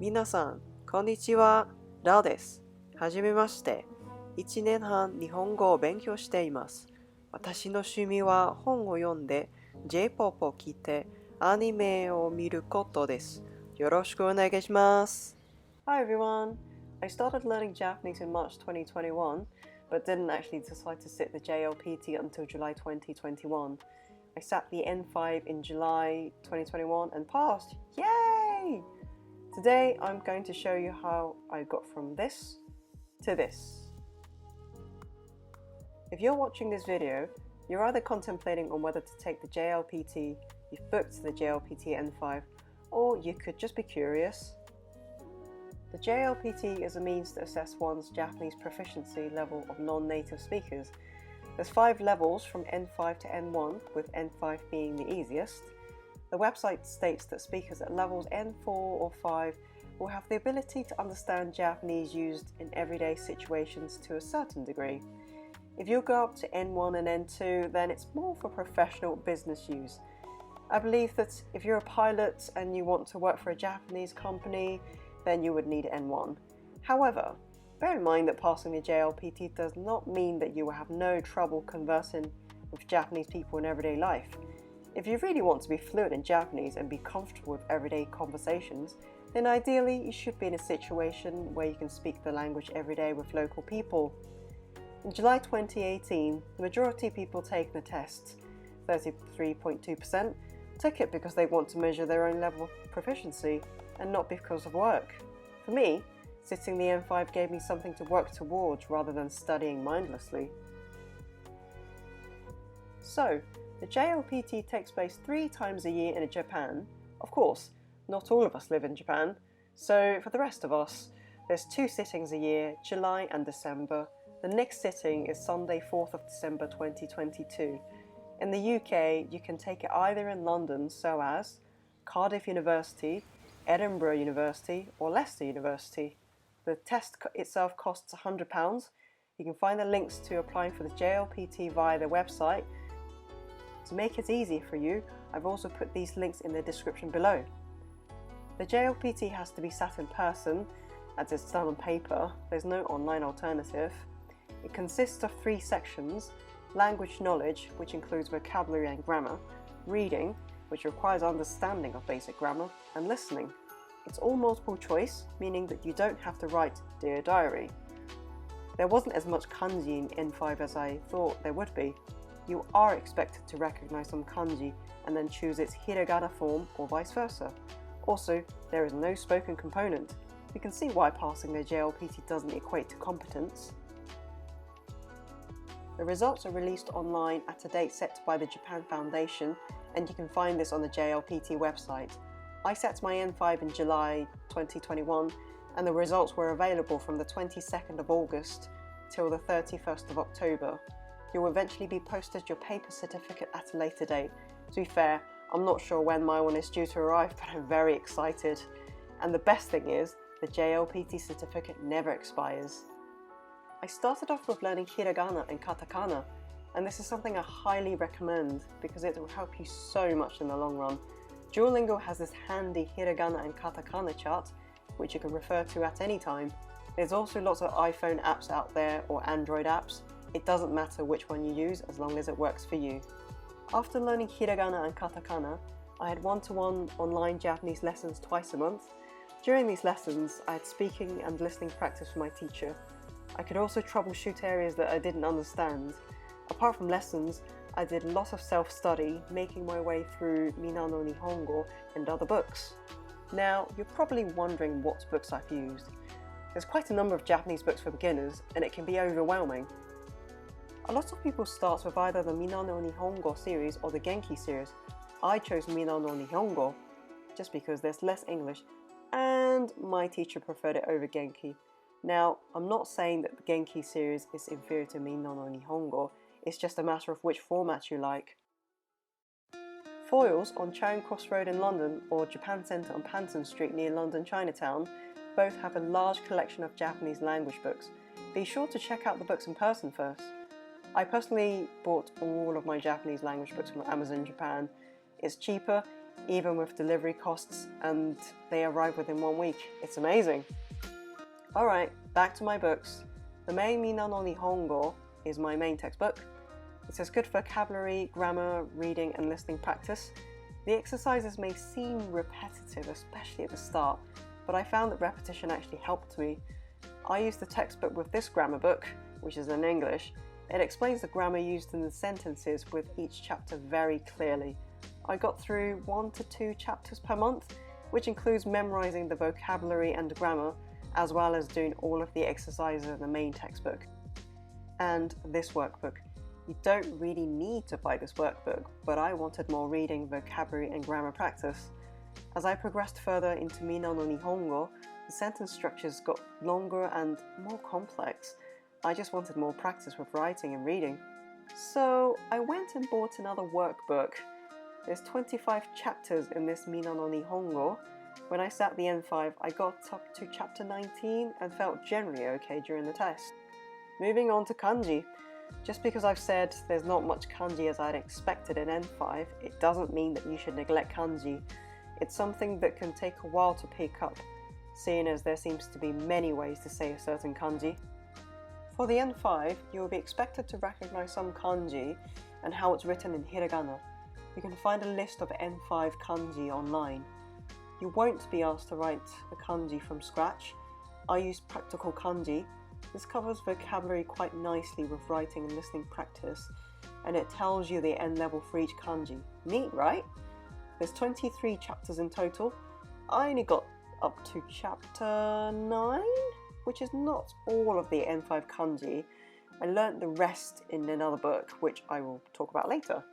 皆さん、こんにちは。ラです。はじめまして。1年半日本語を勉強しています。私の趣味は本を読んで、J-POP を聴いて、アニメを見ることです。よろしくお願いします。Hi everyone. I started learning Japanese in March 2021, but didn't actually decide to sit the JLPT until July 2021. I sat the N5 in July 2021 and passed. Yay! Today I'm going to show you how I got from this to this. If you're watching this video, you're either contemplating on whether to take the JLPT, you've booked the JLPT N5, or you could just be curious. The JLPT is a means to assess one's Japanese proficiency level of non-native speakers. There's 5 levels from N5 to N1, with N5 being the easiest. The website states that speakers at levels N4 or 5 will have the ability to understand Japanese used in everyday situations to a certain degree. If you go up to N1 and N2, then it's more for professional business use. I believe that if you're a pilot and you want to work for a Japanese company, then you would need N1. However, bear in mind that passing the JLPT does not mean that you will have no trouble conversing with Japanese people in everyday life. If you really want to be fluent in Japanese and be comfortable with everyday conversations, then ideally you should be in a situation where you can speak the language every day with local people. In July 2018, the majority of people taking the test, 33.2%, took it because they want to measure their own level of proficiency and not because of work. For me, sitting the N5 gave me something to work towards rather than studying mindlessly. So, the JLPT takes place 3 times a year in Japan. Of course, not all of us live in Japan, so for the rest of us, there's 2 sittings a year, July and December. The next sitting is Sunday 4th of December 2022. In the UK, you can take it either in London, so as Cardiff University, Edinburgh University or Leicester University. The test itself costs £100. You can find the links to applying for the JLPT via their website. To make it easy for you, I've also put these links in the description below. The JLPT has to be sat in person, as it's done on paper. There's no online alternative. It consists of 3 sections: language knowledge, which includes vocabulary and grammar, reading, which requires understanding of basic grammar, and listening. It's all multiple choice, meaning that you don't have to write Dear Diary. There wasn't as much kanji in N5 as I thought there would be. You are expected to recognize some kanji and then choose its hiragana form or vice versa. Also, there is no spoken component. You can see why passing the JLPT doesn't equate to competence. The results are released online at a date set by the Japan Foundation, and you can find this on the JLPT website. I set my N5 in July 2021, and the results were available from the 22nd of August till the 31st of October. You will eventually be posted your paper certificate at a later date. To be fair, I'm not sure when my one is due to arrive, but I'm very excited. And the best thing is, the JLPT certificate never expires. I started off with learning hiragana and katakana, and this is something I highly recommend because it will help you so much in the long run. Duolingo has this handy hiragana and katakana chart, which you can refer to at any time. There's also lots of iPhone apps out there or Android apps. It doesn't matter which one you use as long as it works for you. After learning hiragana and katakana, I had one-to-one online Japanese lessons twice a month. During these lessons, I had speaking and listening practice with my teacher. I could also troubleshoot areas that I didn't understand. Apart from lessons, I did a lot of self-study, making my way through MINNA no Nihongo and other books. Now, you're probably wondering what books I've used. There's quite a number of Japanese books for beginners, and it can be overwhelming. A lot of people start with either the MINNA no Nihongo series or the Genki series. I chose MINNA no Nihongo just because there's less English, and my teacher preferred it over Genki. Now, I'm not saying that the Genki series is inferior to MINNA no Nihongo, it's just a matter of which format you like. Foyles on Charing Cross Road in London or Japan Centre on Panton Street near London Chinatown both have a large collection of Japanese language books. Be sure to check out the books in person first. I personally bought all of my Japanese language books from Amazon Japan. It's cheaper, even with delivery costs, and they arrive within 1 week. It's amazing. Alright, back to my books. The MINNA no Nihongo is my main textbook. It has good vocabulary, grammar, reading and listening practice. The exercises may seem repetitive, especially at the start, but I found that repetition actually helped me. I used the textbook with this grammar book, which is in English. It explains the grammar used in the sentences with each chapter very clearly. I got through 1 to 2 chapters per month, which includes memorizing the vocabulary and grammar, as well as doing all of the exercises in the main textbook. And this workbook. You don't really need to buy this workbook, but I wanted more reading, vocabulary and grammar practice. As I progressed further into MINNA no Nihongo, the sentence structures got longer and more complex. I just wanted more practice with writing and reading. So I went and bought another workbook. There's 25 chapters in this MINNA no Nihongo. When I sat the N5, I got up to chapter 19 and felt generally okay during the test. Moving on to kanji. Just because I've said there's not much kanji as I'd expected in N5, it doesn't mean that you should neglect kanji. It's something that can take a while to pick up, seeing as there seems to be many ways to say a certain kanji. For the N5, you will be expected to recognize some kanji and how it's written in hiragana. You can find a list of N5 kanji online. You won't be asked to write a kanji from scratch. I used practical kanji. This covers vocabulary quite nicely with writing and listening practice, and it tells you the N level for each kanji. Neat, right? There's 23 chapters in total. I only got up to chapter 9, which is not all of the N5 kanji. I learnt the rest in another book, which I will talk about later.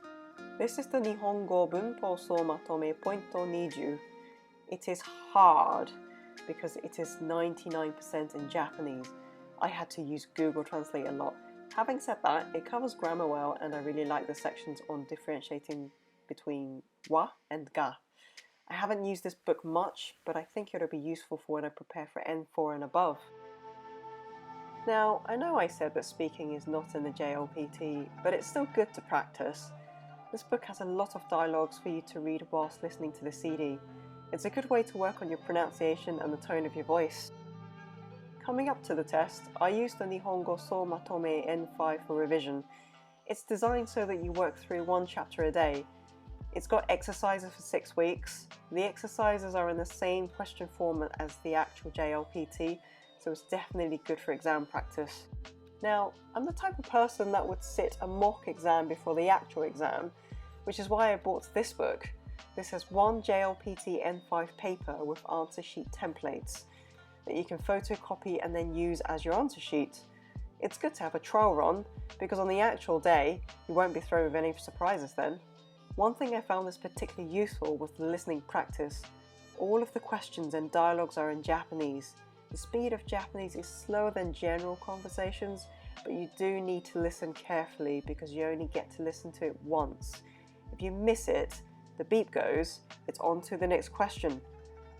This is the Nihongo Bunpo SOMATOME Pointo 20. It is hard because it is 99% in Japanese. I had to use Google Translate a lot. Having said that, it covers grammar well, and I really like the sections on differentiating between wa and ga. I haven't used this book much, but I think it'll be useful for when I prepare for N4 and above. Now, I know I said that speaking is not in the JLPT, but it's still good to practice. This book has a lot of dialogues for you to read whilst listening to the CD. It's a good way to work on your pronunciation and the tone of your voice. Coming up to the test, I used the Nihongo SOMATOME N5 for revision. It's designed so that you work through 1 chapter a day. It's got exercises for 6 weeks. The exercises are in the same question format as the actual JLPT, so it's definitely good for exam practice. Now, I'm the type of person that would sit a mock exam before the actual exam, which is why I bought this book. This has 1 JLPT N5 paper with answer sheet templates that you can photocopy and then use as your answer sheet. It's good to have a trial run, because on the actual day, you won't be thrown with any surprises then. One thing I found this particularly useful was the listening practice. All of the questions and dialogues are in Japanese. The speed of Japanese is slower than general conversations, but you do need to listen carefully because you only get to listen to it once. If you miss it, the beep goes, it's on to the next question.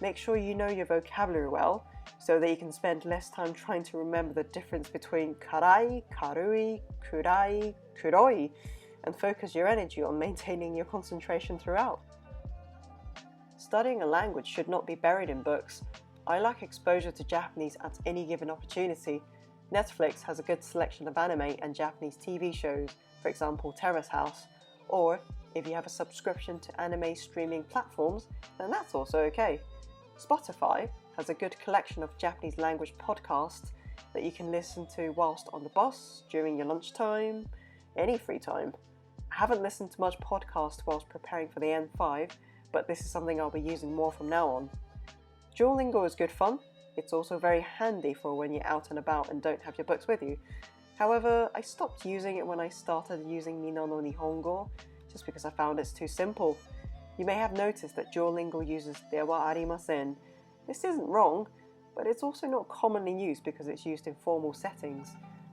Make sure you know your vocabulary well, so that you can spend less time trying to remember the difference between karai, karui, kurai, kuroi, and focus your energy on maintaining your concentration throughout. Studying a language should not be buried in books. I like exposure to Japanese at any given opportunity. Netflix has a good selection of anime and Japanese TV shows, for example Terrace House, or if you have a subscription to anime streaming platforms, then that's also okay. Spotify has a good collection of Japanese language podcasts that you can listen to whilst on the bus, during your lunchtime, any free time. I haven't listened to much podcast whilst preparing for the N5, but this is something I'll be using more from now on. Duolingo is good fun. It's also very handy for when you're out and about and don't have your books with you. However, I stopped using it when I started using MINNA no Nihongo, just because I found it's too simple. You may have noticed that Duolingo uses dewa arimasen. This isn't wrong, but it's also not commonly used because it's used in formal settings.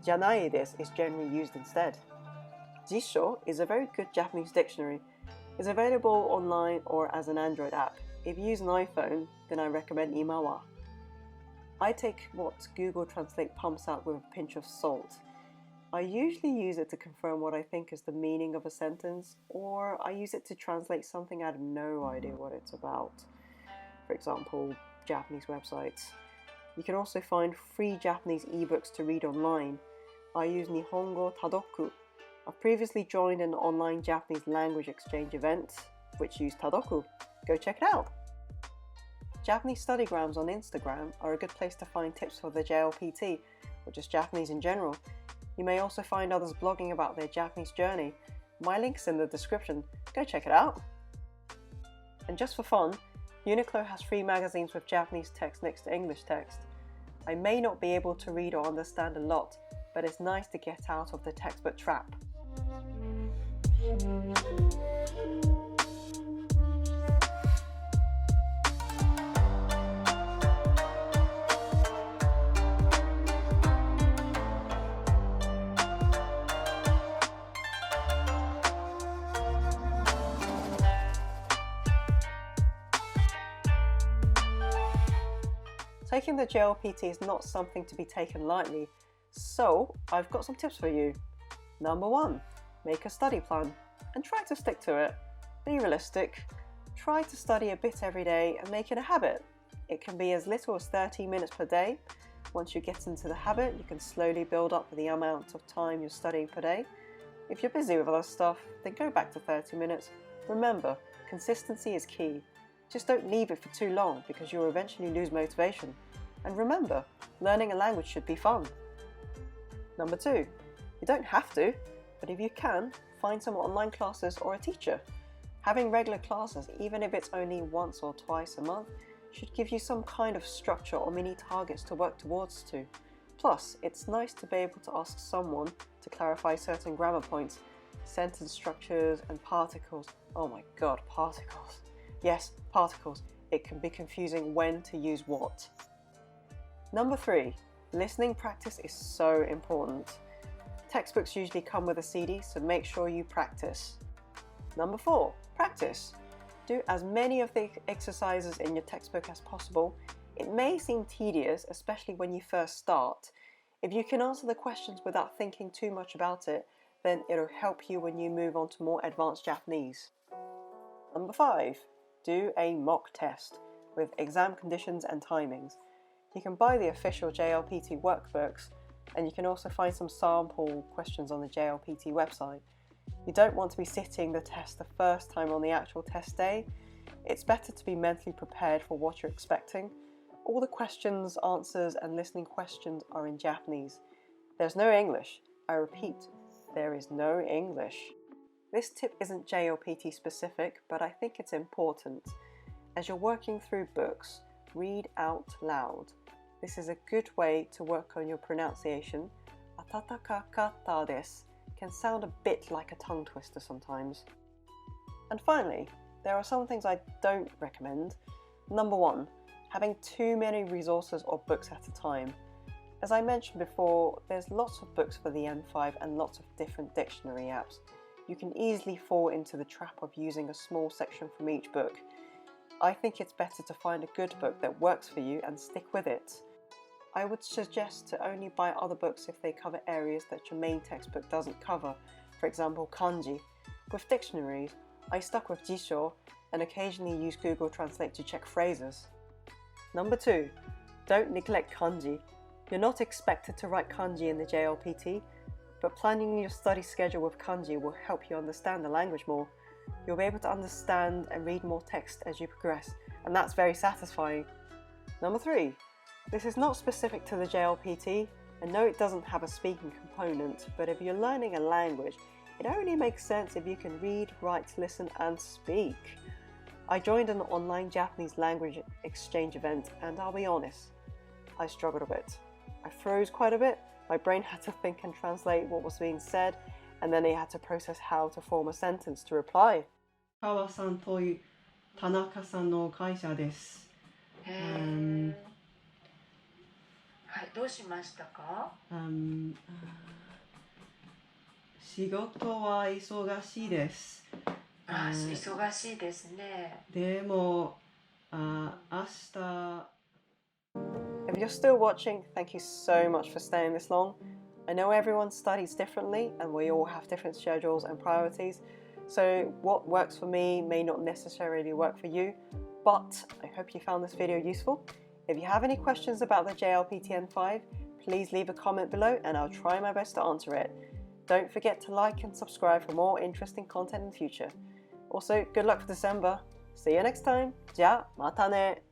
Janai desu is generally used instead. Jisho is a very good Japanese dictionary. It's available online or as an Android app. If you use an iPhone, then I recommend Imawa. I take what Google Translate pumps out with a pinch of salt. I usually use it to confirm what I think is the meaning of a sentence, or I use it to translate something I have no idea what it's about. For example, Japanese websites. You can also find free Japanese ebooks to read online. I use NIHONGO Tadoku. I've previously joined an online Japanese language exchange event, which used Tadoku. Go check it out! Japanese Studygrams on Instagram are a good place to find tips for the JLPT, or just Japanese in general. You may also find others blogging about their Japanese journey. My link's in the description. Go check it out! And just for fun, Uniqlo has free magazines with Japanese text next to English text. I may not be able to read or understand a lot, but it's nice to get out of the textbook trap. Taking the JLPT is not something to be taken lightly, so I've got some tips for you. Number 1, make a study plan and try to stick to it. Be realistic. Try to study a bit every day and make it a habit. It can be as little as 30 minutes per day. Once you get into the habit, you can slowly build up the amount of time you're studying per day. If you're busy with other stuff, then go back to 30 minutes. Remember, consistency is key. Just don't leave it for too long because you'll eventually lose motivation. And remember, learning a language should be fun. Number 2, you don't have to, but if you can, find some online classes or a teacher. Having regular classes, even if it's only once or twice a month, should give you some kind of structure or mini targets to work towards too. Plus, it's nice to be able to ask someone to clarify certain grammar points, sentence structures and particles. Oh my god, particles. Yes, particles. It can be confusing when to use what. Number 3, listening practice is so important. Textbooks usually come with a CD, so make sure you practice. Number 4, practice. Do as many of the exercises in your textbook as possible. It may seem tedious, especially when you first start. If you can answer the questions without thinking too much about it, then it'll help you when you move on to more advanced Japanese. Number 5, do a mock test with exam conditions and timings. You can buy the official JLPT workbooks, and you can also find some sample questions on the JLPT website. You don't want to be sitting the test the first time on the actual test day. It's better to be mentally prepared for what you're expecting. All the questions, answers, and listening questions are in Japanese. There's no English. I repeat, there is no English. This tip isn't JLPT specific, but I think it's important. As you're working through books, read out loud. This is a good way to work on your pronunciation. Atataka desu can sound a bit like a tongue twister sometimes. And finally, there are some things I don't recommend. Number 1, having too many resources or books at a time. As I mentioned before, there's lots of books for the N5 and lots of different dictionary apps. You can easily fall into the trap of using a small section from each book. I think it's better to find a good book that works for you and stick with it. I would suggest to only buy other books if they cover areas that your main textbook doesn't cover, for example kanji. With dictionaries, I stuck with jisho and occasionally use Google Translate to check phrases. Number 2, don't neglect kanji. You're not expected to write kanji in the JLPT, but planning your study schedule with kanji will help you understand the language more. You'll be able to understand and read more text as you progress, and that's very satisfying. Number 3, this is not specific to the JLPT, and no, it doesn't have a speaking component, but if you're learning a language, it only makes sense if you can read, write, listen, and speak. I joined an online Japanese language exchange event, and I'll be honest, I struggled a bit. I froze quite a bit. My brain had to think and translate what was being said, and then it had to process how to form a sentence to reply. Kawa-san という田中さんの会社です。はい、どうしましたか？仕事は忙しいです。忙しいですね。でも、明日... If you're still watching, thank you so much for staying this long. I know everyone studies differently and we all have different schedules and priorities, so what works for me may not necessarily work for you, but I hope you found this video useful. If you have any questions about the JLPT N5, please leave a comment below and I'll try my best to answer it. Don't forget to like and subscribe for more interesting content in the future. Also, good luck for December. See you next time. じゃあ、またね。